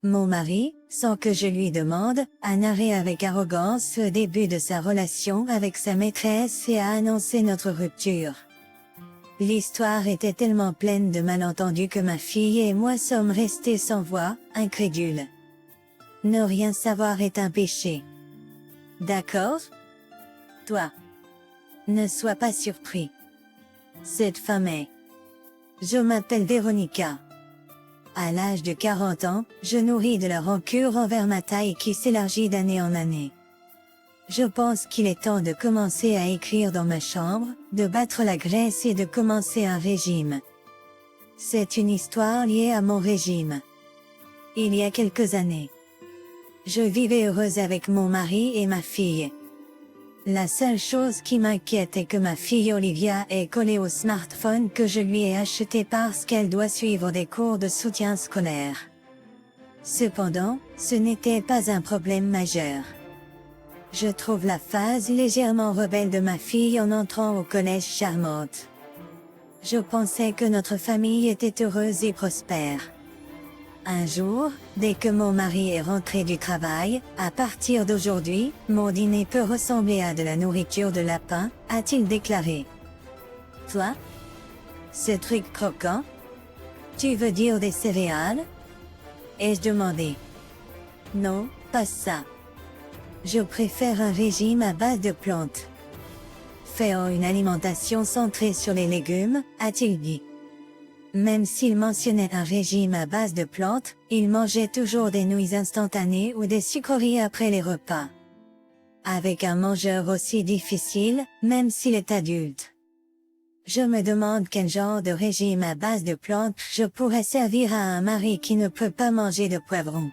Mon mari, sans que je lui demande, a narré avec arrogance le début de sa relation avec sa maîtresse et a annoncé notre rupture. L'histoire était tellement pleine de malentendus que ma fille et moi sommes restés sans voix, incrédules. Ne rien savoir est un péché. D'accord? Toi. Ne sois pas surpris. Cette femme est. Je m'appelle Véronica. À l'âge de 40 ans, je nourris de la rancœur envers ma taille qui s'élargit d'année en année. Je pense qu'il est temps de commencer à écrire dans ma chambre, de battre la graisse et de commencer un régime. C'est une histoire liée à mon régime. Il y a quelques années, je vivais heureuse avec mon mari et ma fille. La seule chose qui m'inquiète est que ma fille Olivia est collée au smartphone que je lui ai acheté parce qu'elle doit suivre des cours de soutien scolaire. Cependant, ce n'était pas un problème majeur. Je trouve la phase légèrement rebelle de ma fille en entrant au collège charmante. Je pensais que notre famille était heureuse et prospère. Un jour, dès que mon mari est rentré du travail, à partir d'aujourd'hui, mon dîner peut ressembler à de la nourriture de lapin, a-t-il déclaré. Toi? Ce truc croquant? Tu veux dire des céréales? Ai-je demandé. Non, pas ça. Je préfère un régime à base de plantes. Faire une alimentation centrée sur les légumes, a-t-il dit. Même s'il mentionnait un régime à base de plantes, il mangeait toujours des nouilles instantanées ou des sucreries après les repas. Avec un mangeur aussi difficile, même s'il est adulte. Je me demande quel genre de régime à base de plantes je pourrais servir à un mari qui ne peut pas manger de poivrons.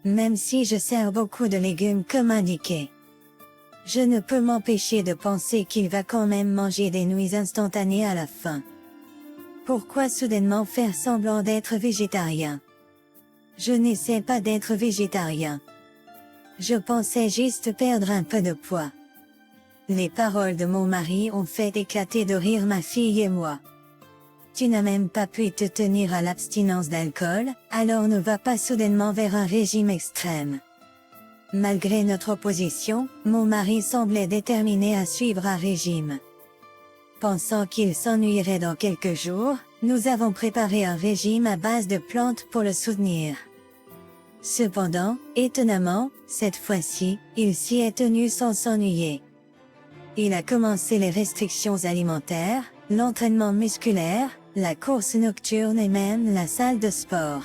Même si je sers beaucoup de légumes comme indiqué. Je ne peux m'empêcher de penser qu'il va quand même manger des nouilles instantanées à la fin. Pourquoi soudainement faire semblant d'être végétarien? Je n'essaie pas d'être végétarien. Je pensais juste perdre un peu de poids. Les paroles de mon mari ont fait éclater de rire ma fille et moi. Tu n'as même pas pu te tenir à l'abstinence d'alcool, alors ne va pas soudainement vers un régime extrême. Malgré notre opposition, mon mari semblait déterminé à suivre un régime. Pensant qu'il s'ennuierait dans quelques jours, nous avons préparé un régime à base de plantes pour le soutenir. Cependant, étonnamment, cette fois-ci, il s'y est tenu sans s'ennuyer. Il a commencé les restrictions alimentaires, l'entraînement musculaire, la course nocturne et même la salle de sport.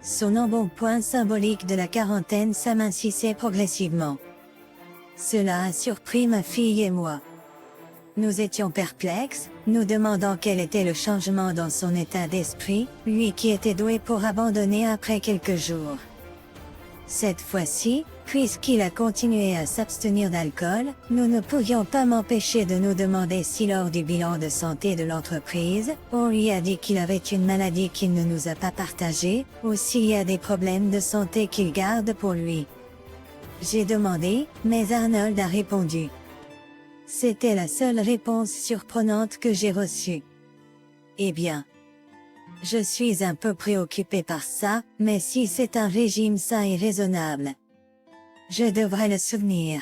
Son embonpoint symbolique de la quarantaine s'amincissait progressivement. Cela a surpris ma fille et moi. Nous étions perplexes, nous demandant quel était le changement dans son état d'esprit, lui qui était doué pour abandonner après quelques jours. Cette fois-ci, puisqu'il a continué à s'abstenir d'alcool, nous ne pouvions pas m'empêcher de nous demander si lors du bilan de santé de l'entreprise, on lui a dit qu'il avait une maladie qu'il ne nous a pas partagée, ou s'il y a des problèmes de santé qu'il garde pour lui. J'ai demandé, mais Arnold a répondu. C'était la seule réponse surprenante que j'ai reçue. Eh bien, je suis un peu préoccupé par ça, mais si c'est un régime sain et raisonnable, je devrais le soutenir.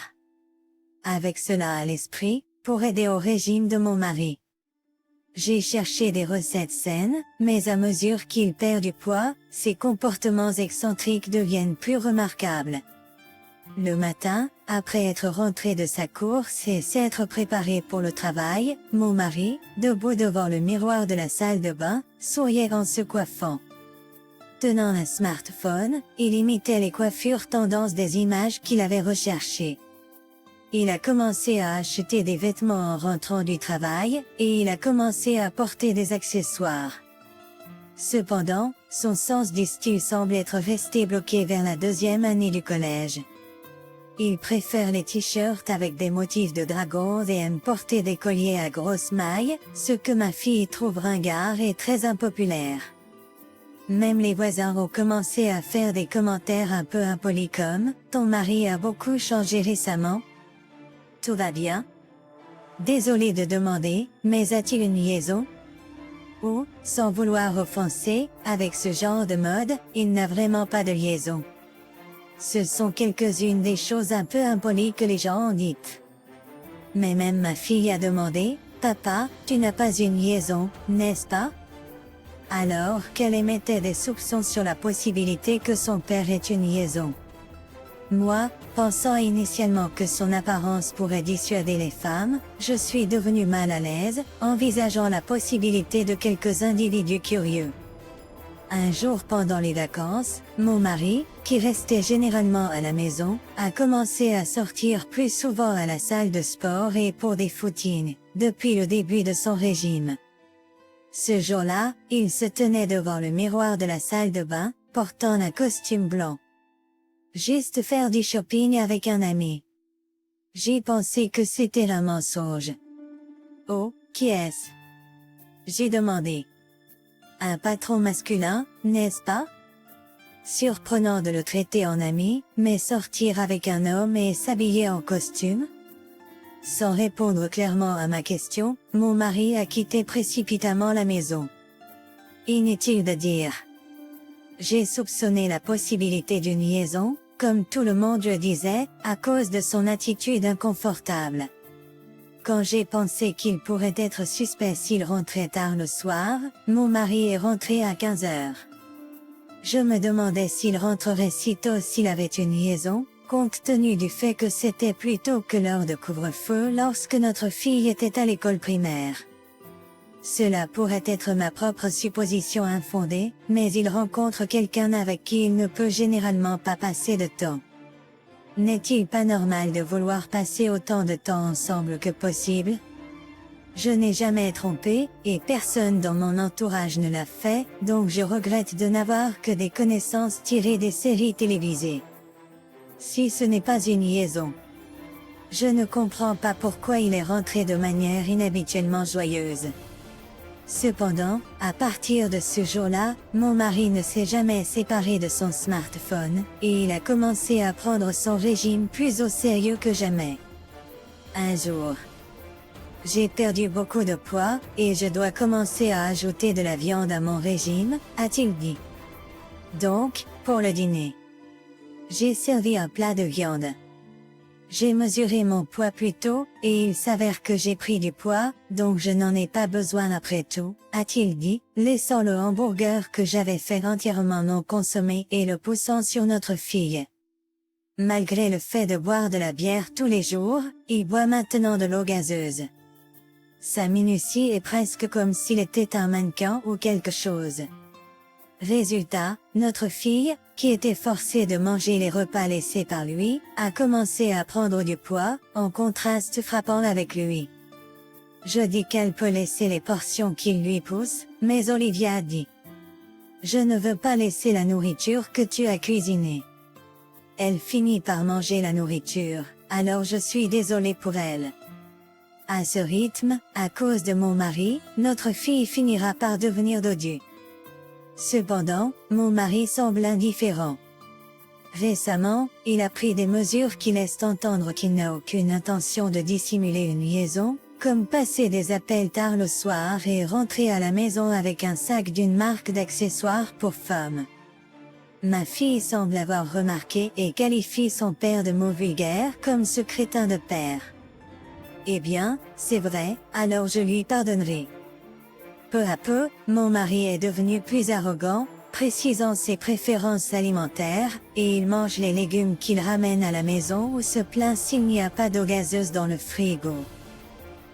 Avec cela à l'esprit, pour aider au régime de mon mari. J'ai cherché des recettes saines, mais à mesure qu'il perd du poids, ses comportements excentriques deviennent plus remarquables. Le matin, après être rentré de sa course et s'être préparé pour le travail, mon mari, debout devant le miroir de la salle de bain, souriait en se coiffant. Tenant un smartphone, il imitait les coiffures tendances des images qu'il avait recherchées. Il a commencé à acheter des vêtements en rentrant du travail, et il a commencé à porter des accessoires. Cependant, son sens du style semble être resté bloqué vers la deuxième année du collège. Il préfère les t-shirts avec des motifs de dragons et aime porter des colliers à grosses mailles, ce que ma fille trouve ringard et très impopulaire. Même les voisins ont commencé à faire des commentaires un peu impolis comme « Ton mari a beaucoup changé récemment ?» Tout va bien? Désolé de demander, mais a-t-il une liaison? Ou, sans vouloir offenser, avec ce genre de mode, il n'a vraiment pas de liaison. Ce sont quelques-unes des choses un peu impolies que les gens ont dites. Mais même ma fille a demandé, « Papa, tu n'as pas une liaison, n'est-ce pas ?» Alors qu'elle émettait des soupçons sur la possibilité que son père ait une liaison. Moi, pensant initialement que son apparence pourrait dissuader les femmes, je suis devenue mal à l'aise, envisageant la possibilité de quelques individus curieux. Un jour pendant les vacances, mon mari, qui restait généralement à la maison, a commencé à sortir plus souvent à la salle de sport et pour des footings, depuis le début de son régime. Ce jour-là, il se tenait devant le miroir de la salle de bain, portant un costume blanc. Juste faire du shopping avec un ami. J'ai pensé que c'était un mensonge. Oh, qui est-ce? J'ai demandé. Un patron masculin, n'est-ce pas? Surprenant de le traiter en ami, mais sortir avec un homme et s'habiller en costume? Sans répondre clairement à ma question, mon mari a quitté précipitamment la maison. Inutile de dire. J'ai soupçonné la possibilité d'une liaison, comme tout le monde le disait, à cause de son attitude inconfortable. Quand j'ai pensé qu'il pourrait être suspect s'il rentrait tard le soir, mon mari est rentré à 15 heures. Je me demandais s'il rentrerait si tôt s'il avait une liaison, compte tenu du fait que c'était plus tôt que l'heure de couvre-feu lorsque notre fille était à l'école primaire. Cela pourrait être ma propre supposition infondée, mais il rencontre quelqu'un avec qui il ne peut généralement pas passer de temps. N'est-il pas normal de vouloir passer autant de temps ensemble que possible? Je n'ai jamais trompé, et personne dans mon entourage ne l'a fait, donc je regrette de n'avoir que des connaissances tirées des séries télévisées. Si ce n'est pas une liaison. Je ne comprends pas pourquoi il est rentré de manière inhabituellement joyeuse. Cependant, à partir de ce jour-là, mon mari ne s'est jamais séparé de son smartphone, et il a commencé à prendre son régime plus au sérieux que jamais. Un jour, j'ai perdu beaucoup de poids, et je dois commencer à ajouter de la viande à mon régime, a-t-il dit. Donc, pour le dîner, j'ai servi un plat de viande. J'ai mesuré mon poids plus tôt, et il s'avère que j'ai pris du poids, donc je n'en ai pas besoin après tout, a-t-il dit, laissant le hamburger que j'avais fait entièrement non consommé et le poussant sur notre fille. Malgré le fait de boire de la bière tous les jours, il boit maintenant de l'eau gazeuse. Sa minutie est presque comme s'il était un mannequin ou quelque chose. Résultat, notre fille, qui était forcée de manger les repas laissés par lui, a commencé à prendre du poids, en contraste frappant avec lui. Je dis qu'elle peut laisser les portions qu'il lui pousse, mais Olivia a dit. Je ne veux pas laisser la nourriture que tu as cuisinée. Elle finit par manger la nourriture, alors je suis désolée pour elle. À ce rythme, à cause de mon mari, notre fille finira par devenir dodue. Cependant, mon mari semble indifférent. Récemment, il a pris des mesures qui laissent entendre qu'il n'a aucune intention de dissimuler une liaison, comme passer des appels tard le soir et rentrer à la maison avec un sac d'une marque d'accessoires pour femmes. Ma fille semble avoir remarqué et qualifie son père de mot vulgaire comme ce crétin de père. Eh bien, c'est vrai, alors je lui pardonnerai. Peu à peu, mon mari est devenu plus arrogant, précisant ses préférences alimentaires, et il mange les légumes qu'il ramène à la maison ou se plaint s'il n'y a pas d'eau gazeuse dans le frigo.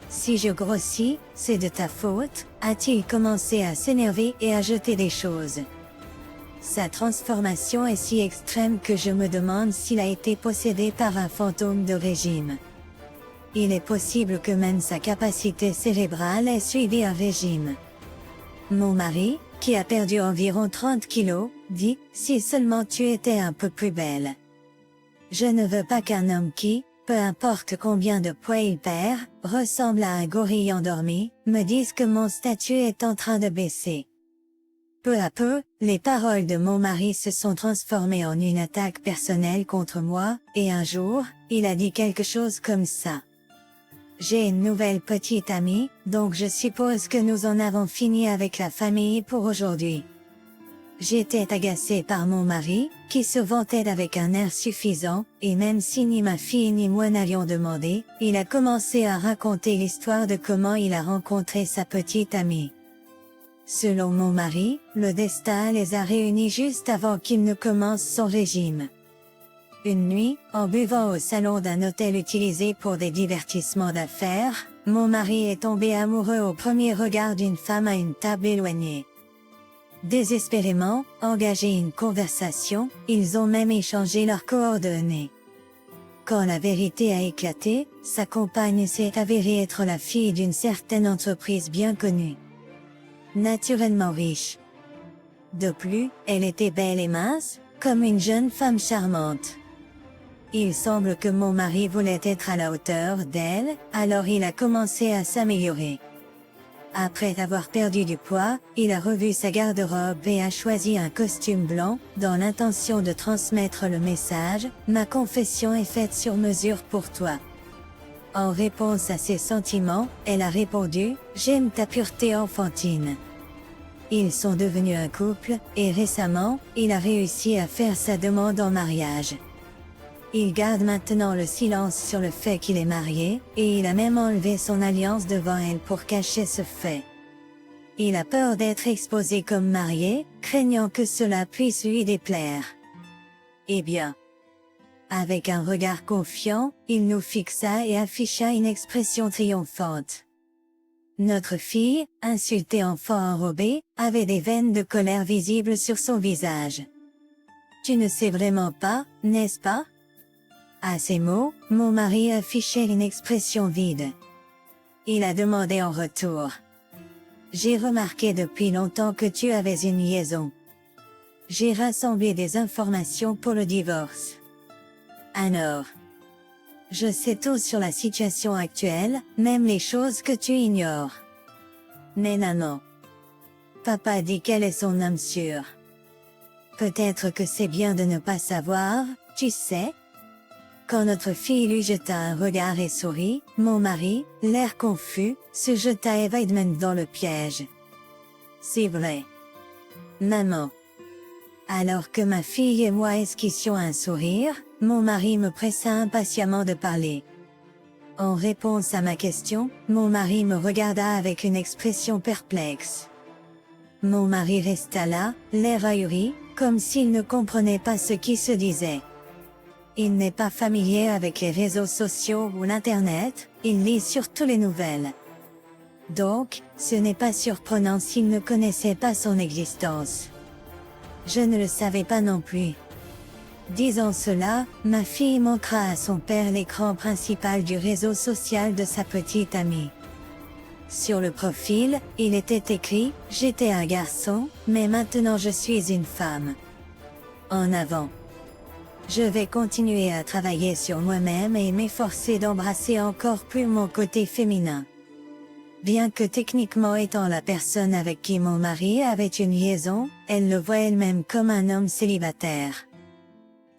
Si je grossis, c'est de ta faute, a-t-il commencé à s'énerver et à jeter des choses. Sa transformation est si extrême que je me demande s'il a été possédé par un fantôme de régime. Il est possible que même sa capacité cérébrale ait suivi un régime. Mon mari, qui a perdu environ 30 kilos, dit « Si seulement tu étais un peu plus belle ». Je ne veux pas qu'un homme qui, peu importe combien de poids il perd, ressemble à un gorille endormi, me dise que mon statut est en train de baisser. Peu à peu, les paroles de mon mari se sont transformées en une attaque personnelle contre moi, et un jour, il a dit quelque chose comme ça. J'ai une nouvelle petite amie, donc je suppose que nous en avons fini avec la famille pour aujourd'hui. J'étais agacée par mon mari, qui se vantait avec un air suffisant, et même si ni ma fille ni moi n'avions demandé, il a commencé à raconter l'histoire de comment il a rencontré sa petite amie. Selon mon mari, le destin les a réunis juste avant qu'il ne commence son régime. Une nuit, en buvant au salon d'un hôtel utilisé pour des divertissements d'affaires, mon mari est tombé amoureux au premier regard d'une femme à une table éloignée. Désespérément, engagé une conversation, ils ont même échangé leurs coordonnées. Quand la vérité a éclaté, sa compagne s'est avérée être la fille d'une certaine entreprise bien connue. Naturellement riche. De plus, elle était belle et mince, comme une jeune femme charmante. Il semble que mon mari voulait être à la hauteur d'elle, alors il a commencé à s'améliorer. Après avoir perdu du poids, il a revu sa garde-robe et a choisi un costume blanc, dans l'intention de transmettre le message « Ma confession est faite sur mesure pour toi ». En réponse à ses sentiments, elle a répondu « J'aime ta pureté enfantine ». Ils sont devenus un couple, et récemment, il a réussi à faire sa demande en mariage. Il garde maintenant le silence sur le fait qu'il est marié, et il a même enlevé son alliance devant elle pour cacher ce fait. Il a peur d'être exposé comme marié, craignant que cela puisse lui déplaire. Eh bien. Avec un regard confiant, il nous fixa et afficha une expression triomphante. Notre fille, insultée enfant enrobée, avait des veines de colère visibles sur son visage. « Tu ne sais vraiment pas, n'est-ce pas ?» À ces mots, mon mari affichait une expression vide. Il a demandé en retour. « J'ai remarqué depuis longtemps que tu avais une liaison. J'ai rassemblé des informations pour le divorce. Alors, je sais tout sur la situation actuelle, même les choses que tu ignores. Mais non. Papa dit qu'elle est son âme sûre. Peut-être que c'est bien de ne pas savoir, tu sais. » Quand notre fille lui jeta un regard et sourit, mon mari, l'air confus, se jeta évidemment dans le piège. C'est vrai. Maman. Alors que ma fille et moi esquissions un sourire, mon mari me pressa impatiemment de parler. En réponse à ma question, mon mari me regarda avec une expression perplexe. Mon mari resta là, l'air ahuri, comme s'il ne comprenait pas ce qui se disait. Il n'est pas familier avec les réseaux sociaux ou l'Internet, il lit surtout les nouvelles. Donc, ce n'est pas surprenant s'il ne connaissait pas son existence. Je ne le savais pas non plus. Disant cela, ma fille montra à son père l'écran principal du réseau social de sa petite amie. Sur le profil, il était écrit « J'étais un garçon, mais maintenant je suis une femme. En avant. Je vais continuer à travailler sur moi-même et m'efforcer d'embrasser encore plus mon côté féminin. » Bien que techniquement étant la personne avec qui mon mari avait une liaison, elle le voit elle-même comme un homme célibataire.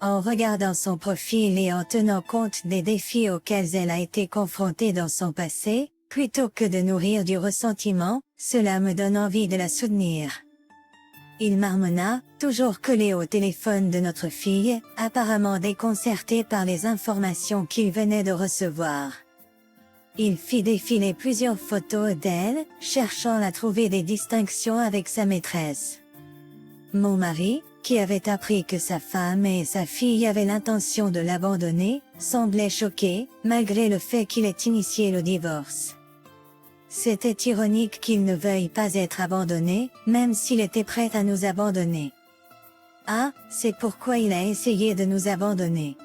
En regardant son profil et en tenant compte des défis auxquels elle a été confrontée dans son passé, plutôt que de nourrir du ressentiment, cela me donne envie de la soutenir. Il marmonna, toujours collé au téléphone de notre fille, apparemment déconcerté par les informations qu'il venait de recevoir. Il fit défiler plusieurs photos d'elle, cherchant à trouver des distinctions avec sa maîtresse. Mon mari, qui avait appris que sa femme et sa fille avaient l'intention de l'abandonner, semblait choqué, malgré le fait qu'il ait initié le divorce. C'était ironique qu'il ne veuille pas être abandonné, même s'il était prêt à nous abandonner. Ah, c'est pourquoi il a essayé de nous abandonner.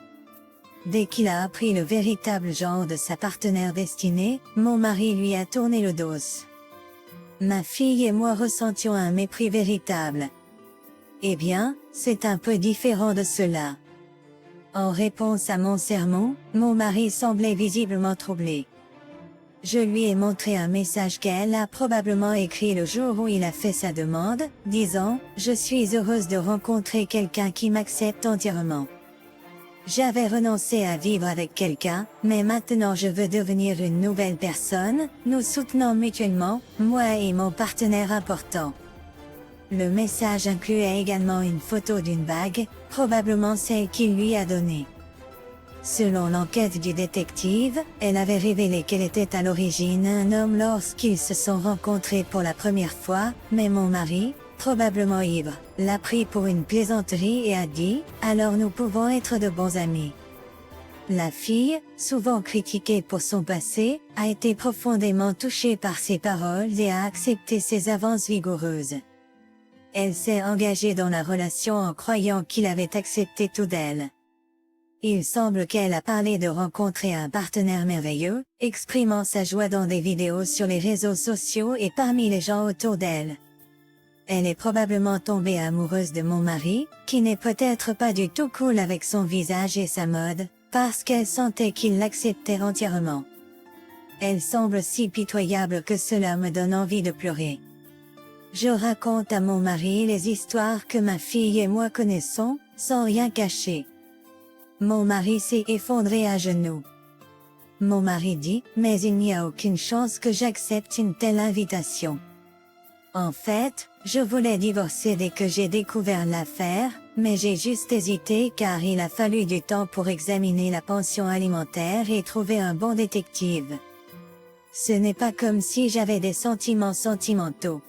Dès qu'il a appris le véritable genre de sa partenaire destinée, mon mari lui a tourné le dos. Ma fille et moi ressentions un mépris véritable. Eh bien, c'est un peu différent de cela. En réponse à mon sermon, mon mari semblait visiblement troublé. Je lui ai montré un message qu'elle a probablement écrit le jour où il a fait sa demande, disant « Je suis heureuse de rencontrer quelqu'un qui m'accepte entièrement. » J'avais renoncé à vivre avec quelqu'un, mais maintenant je veux devenir une nouvelle personne, nous soutenons mutuellement, moi et mon partenaire important. Le message incluait également une photo d'une bague, probablement celle qu'il lui a donnée. Selon l'enquête du détective, elle avait révélé qu'elle était à l'origine un homme lorsqu'ils se sont rencontrés pour la première fois, mais mon mari, probablement ivre, l'a pris pour une plaisanterie et a dit « Alors nous pouvons être de bons amis ». La fille, souvent critiquée pour son passé, a été profondément touchée par ses paroles et a accepté ses avances vigoureuses. Elle s'est engagée dans la relation en croyant qu'il avait accepté tout d'elle. Il semble qu'elle a parlé de rencontrer un partenaire merveilleux, exprimant sa joie dans des vidéos sur les réseaux sociaux et parmi les gens autour d'elle. Elle est probablement tombée amoureuse de mon mari, qui n'est peut-être pas du tout cool avec son visage et sa mode, parce qu'elle sentait qu'il l'acceptait entièrement. Elle semble si pitoyable que cela me donne envie de pleurer. Je raconte à mon mari les histoires que ma fille et moi connaissons, sans rien cacher. Mon mari s'est effondré à genoux. Mon mari dit, mais il n'y a aucune chance que j'accepte une telle invitation. En fait, je voulais divorcer dès que j'ai découvert l'affaire, mais j'ai juste hésité car il a fallu du temps pour examiner la pension alimentaire et trouver un bon détective. Ce n'est pas comme si j'avais des sentiments sentimentaux.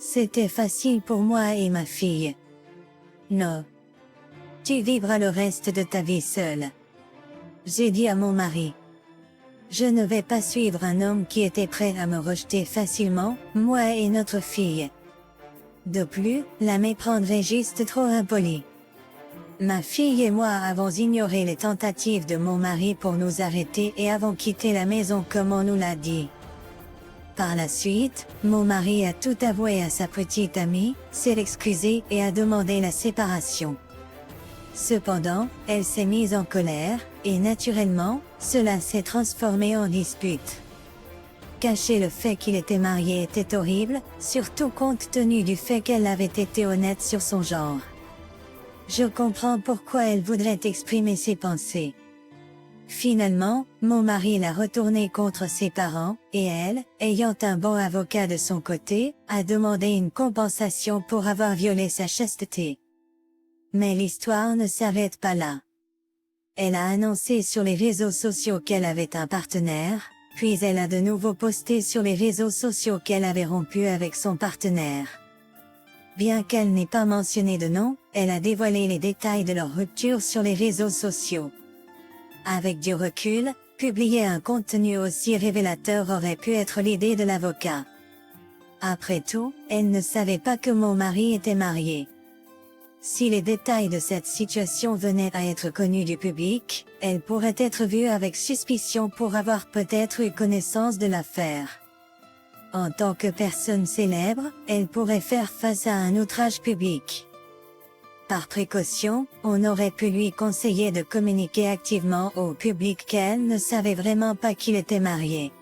C'était facile pour moi et ma fille. Non. Tu vivras le reste de ta vie seule. J'ai dit à mon mari. Je ne vais pas suivre un homme qui était prêt à me rejeter facilement, moi et notre fille. De plus, la méprendrait juste trop impolie. Ma fille et moi avons ignoré les tentatives de mon mari pour nous arrêter et avons quitté la maison comme on nous l'a dit. Par la suite, mon mari a tout avoué à sa petite amie, s'est excusé et a demandé la séparation. Cependant, elle s'est mise en colère, et naturellement, cela s'est transformé en dispute. Cacher le fait qu'il était marié était horrible, surtout compte tenu du fait qu'elle avait été honnête sur son genre. Je comprends pourquoi elle voudrait exprimer ses pensées. Finalement, mon mari l'a retournée contre ses parents, et elle, ayant un bon avocat de son côté, a demandé une compensation pour avoir violé sa chasteté. Mais l'histoire ne s'arrête pas là. Elle a annoncé sur les réseaux sociaux qu'elle avait un partenaire, puis elle a de nouveau posté sur les réseaux sociaux qu'elle avait rompu avec son partenaire. Bien qu'elle n'ait pas mentionné de nom, elle a dévoilé les détails de leur rupture sur les réseaux sociaux. Avec du recul, publier un contenu aussi révélateur aurait pu être l'idée de l'avocat. Après tout, elle ne savait pas que mon mari était marié. Si les détails de cette situation venaient à être connus du public, elle pourrait être vue avec suspicion pour avoir peut-être eu connaissance de l'affaire. En tant que personne célèbre, elle pourrait faire face à un outrage public. Par précaution, on aurait pu lui conseiller de communiquer activement au public qu'elle ne savait vraiment pas qu'il était marié.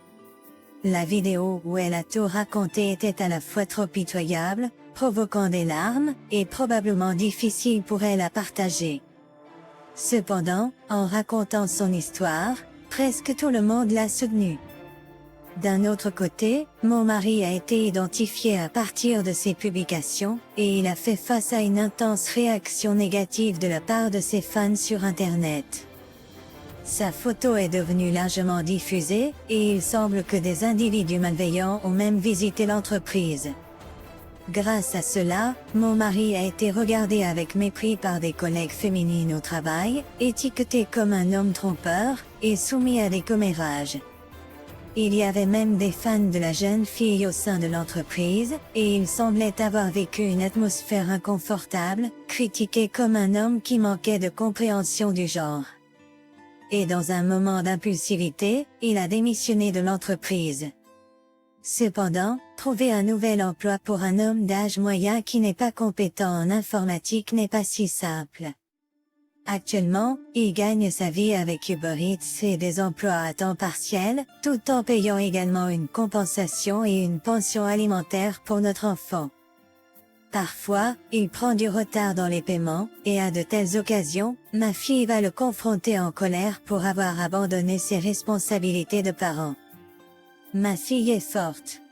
La vidéo où elle a tout raconté était à la fois trop pitoyable, provoquant des larmes, et probablement difficile pour elle à partager. Cependant, en racontant son histoire, presque tout le monde l'a soutenue. D'un autre côté, mon mari a été identifié à partir de ses publications, et il a fait face à une intense réaction négative de la part de ses fans sur Internet. Sa photo est devenue largement diffusée, et il semble que des individus malveillants ont même visité l'entreprise. Grâce à cela, mon mari a été regardé avec mépris par des collègues féminines au travail, étiqueté comme un homme trompeur, et soumis à des commérages. Il y avait même des fans de la jeune fille au sein de l'entreprise, et il semblait avoir vécu une atmosphère inconfortable, critiqué comme un homme qui manquait de compréhension du genre. Et dans un moment d'impulsivité, il a démissionné de l'entreprise. Cependant, trouver un nouvel emploi pour un homme d'âge moyen qui n'est pas compétent en informatique n'est pas si simple. Actuellement, il gagne sa vie avec Uber Eats et des emplois à temps partiel, tout en payant également une compensation et une pension alimentaire pour notre enfant. Parfois, il prend du retard dans les paiements, et à de telles occasions, ma fille va le confronter en colère pour avoir abandonné ses responsabilités de parent. Ma fille est forte.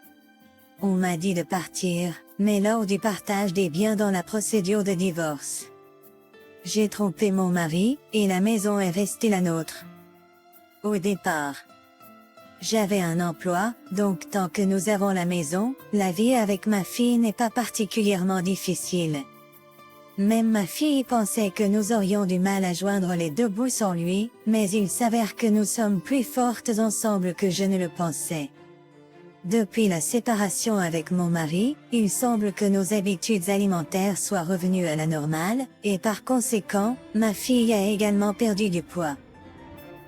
On m'a dit de partir, mais lors du partage des biens dans la procédure de divorce, j'ai trompé mon mari, et la maison est restée la nôtre. Au départ, j'avais un emploi, donc tant que nous avons la maison, la vie avec ma fille n'est pas particulièrement difficile. Même ma fille pensait que nous aurions du mal à joindre les deux bouts sans lui, mais il s'avère que nous sommes plus fortes ensemble que je ne le pensais. Depuis la séparation avec mon mari, il semble que nos habitudes alimentaires soient revenues à la normale, et par conséquent, ma fille a également perdu du poids.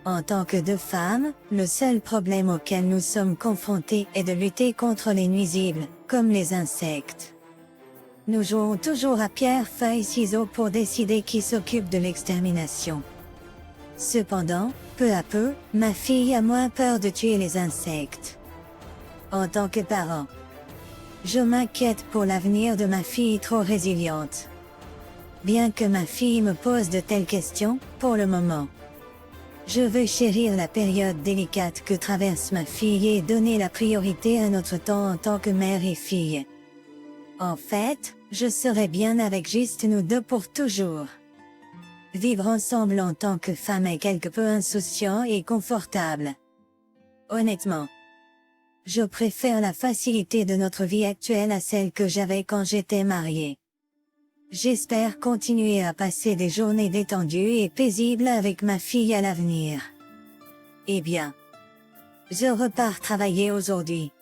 En tant que deux femmes, le seul problème auquel nous sommes confrontés est de lutter contre les nuisibles, comme les insectes. Nous jouons toujours à pierre, feuille, ciseaux pour décider qui s'occupe de l'extermination. Cependant, peu à peu, ma fille a moins peur de tuer les insectes. En tant que parent, je m'inquiète pour l'avenir de ma fille trop résiliente. Bien que ma fille me pose de telles questions, pour le moment, je veux chérir la période délicate que traverse ma fille et donner la priorité à notre temps en tant que mère et fille. En fait, je serais bien avec juste nous deux pour toujours. Vivre ensemble en tant que femme est quelque peu insouciant et confortable. Honnêtement, je préfère la facilité de notre vie actuelle à celle que j'avais quand j'étais mariée. J'espère continuer à passer des journées détendues et paisibles avec ma fille à l'avenir. Eh bien, je repars travailler aujourd'hui.